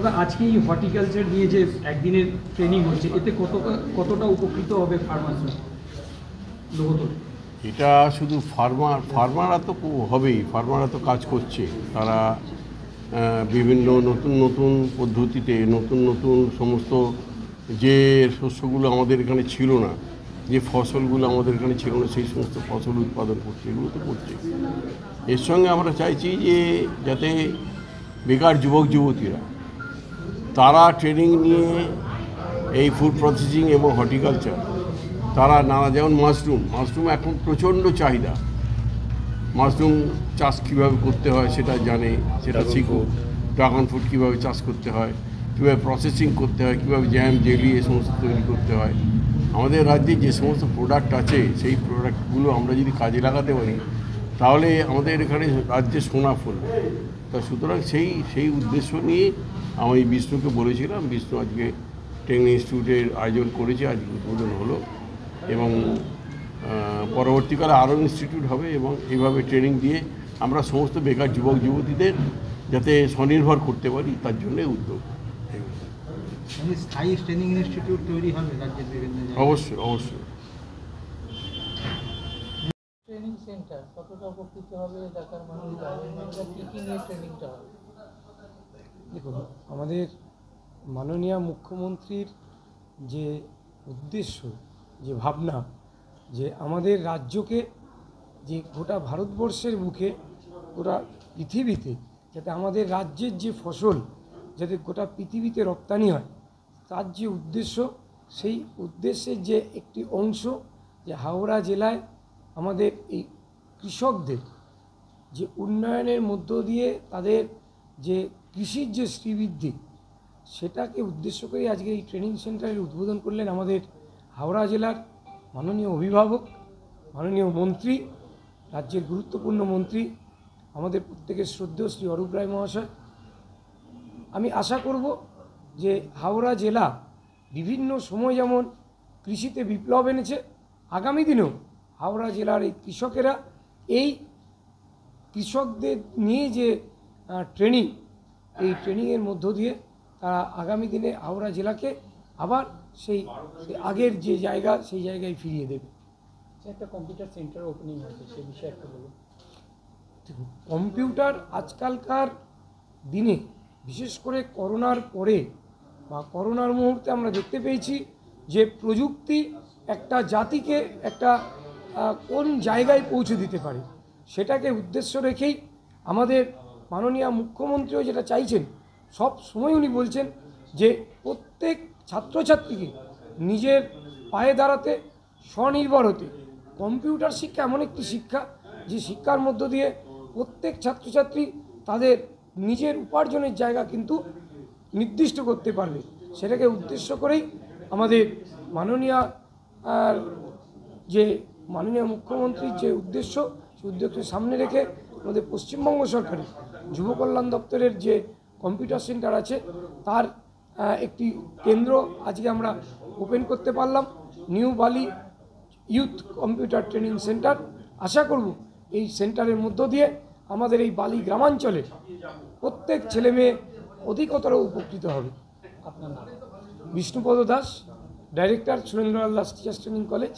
দাদা আজকে এই হর্টিকালচার নিয়ে যে একদিনের ট্রেনিং হচ্ছে এতে কতটা উপকৃত হবে ফার্মাররা? এটা শুধু ফার্মাররা তো হবেই, ফার্মাররা তো কাজ করছে, তারা বিভিন্ন নতুন নতুন পদ্ধতিতে নতুন নতুন সমস্ত যে শস্যগুলো আমাদের এখানে ছিল না, যে ফসলগুলো আমাদের এখানে ছিল না, সেই সমস্ত ফসল উৎপাদন করছে, এগুলো তো করছে। এর সঙ্গে আমরা চাইছি যে যাতে বেকার যুবক যুবতীরা তারা ট্রেনিং নিয়ে এই ফুড প্রসেসিং এবং হর্টিকালচার তারা নানা, যেমন মাশরুম এখন প্রচণ্ড চাহিদা, মাশরুম চাষ কীভাবে করতে হয় সেটা জানে, সেটা শিখুক। ড্রাগন ফ্রুট কীভাবে চাষ করতে হয়, কীভাবে প্রসেসিং করতে হয়, কীভাবে জ্যাম জেলি এ সমস্ত তৈরি করতে হয়। আমাদের রাজ্যে যে সমস্ত প্রোডাক্ট আছে সেই প্রোডাক্টগুলো আমরা যদি কাজে লাগাতে পারি তাহলে আমাদের এখানে রাজ্যে সোনা ফলবে। তা সুতরাং সেই উদ্দেশ্য নিয়ে আমি বিষ্ণুকে বলেছিলাম, বিষ্ণু আজকে ট্রেনিং ইনস্টিটিউটের আয়োজন করেছে, আজকে উদ্বোধন হলো এবং পরবর্তীকালে আরও ইনস্টিটিউট হবে এবং এইভাবে ট্রেনিং দিয়ে আমরা সমস্ত বেকার যুবক যুবতীদের যাতে স্বনির্ভর করতে পারি তার জন্য উদ্যোগ। স্থায়ী ট্রেনিং ইনস্টিটিউট তৈরি হবে রাজ্যের বিভিন্ন জায়গায়? অবশ্যই অবশ্যই। ট্রেনিং সেন্টার কতটা উপকৃত হবে এলাকার মানুষ, কি কি নিয়ে ট্রেনিংটা হবে? দেখুন, আমাদের মাননীয় মুখ্যমন্ত্রীর যে উদ্দেশ্য, যে ভাবনা, যে আমাদের রাজ্যকে যে গোটা ভারতবর্ষের বুকে, গোটা পৃথিবীতে যাতে আমাদের রাজ্যের যে ফসল যাতে গোটা পৃথিবীতে রপ্তানি হয়, তার যে উদ্দেশ্য, সেই উদ্দেশ্যের যে একটি অংশ যে হাওড়া জেলায় আমাদের এই কৃষকদের যে উন্নয়নের মধ্য দিয়ে তাদের যে কৃষির যে শ্রীবৃদ্ধি, সেটাকে উদ্দেশ্য করে আজকে এই ট্রেনিং সেন্টারের উদ্বোধন করলেন আমাদের হাওড়া জেলার মাননীয় অভিভাবক, মাননীয় মন্ত্রী, রাজ্যের গুরুত্বপূর্ণ মন্ত্রী, আমাদের প্রত্যেকের শ্রদ্ধেয় শ্রী অরূপ রায় মহাশয়। আমি আশা করব যে হাওড়া জেলা বিভিন্ন সময় যেমন কৃষিতে বিপ্লব এনেছে, আগামী দিনেও হাওড়া জেলার এই কৃষকেরা এই কৃষকদের নিয়ে যে ট্রেনিং, এই ট্রেনিংয়ের মধ্য দিয়ে তারা আগামী দিনে হাওড়া জেলাকে আবার সেই আগের যে জায়গা, সেই জায়গায় ফিরিয়ে দেবে। একটা কম্পিউটার সেন্টার ওপেনিং হয়েছে, সে বিষয়ে একটু বলুন। দেখুন, কম্পিউটার আজকালকার দিনে, বিশেষ করে করোনার পরে বা করোনার মুহূর্তে আমরা দেখতে পেয়েছি যে প্রযুক্তি একটা জাতিকে একটা কোন জায়গায় পৌঁছে দিতে পারে, সেটাকে উদ্দেশ্য রেখেই আমাদের মাননীয় মুখ্যমন্ত্রীও যেটা চাইছেন, সব সময় উনি বলছেন যে প্রত্যেক ছাত্রছাত্রীকে নিজের পায়ে দাঁড়াতে, স্বনির্ভর হতে। কম্পিউটার শিক্ষা এমন একটি শিক্ষা যে শিক্ষার মধ্য দিয়ে প্রত্যেক ছাত্রছাত্রী তাদের নিজের উপার্জনের জায়গা কিন্তু নির্দিষ্ট করতে পারবে। সেটাকে উদ্দেশ্য করেই আমাদের মাননীয় মুখ্যমন্ত্রীর যে উদ্দেশ্য, সেই উদ্দেশ্যকে সামনে রেখে আমাদের পশ্চিমবঙ্গ সরকারের যুব কল্যাণ দপ্তরের যে কম্পিউটার সেন্টার আছে, তার একটি কেন্দ্র আজকে আমরা ওপেন করতে পারলাম, নিউ বালি ইউথ কম্পিউটার ট্রেনিং সেন্টার। আশা করব এই সেন্টারের মধ্য দিয়ে আমাদের এই বালি গ্রামাঞ্চলে প্রত্যেক ছেলে মেয়ে অধিকতর উপকৃত হবে। আপনার নাম? Bishnupada Das, director, Surendralal Das teachers training college.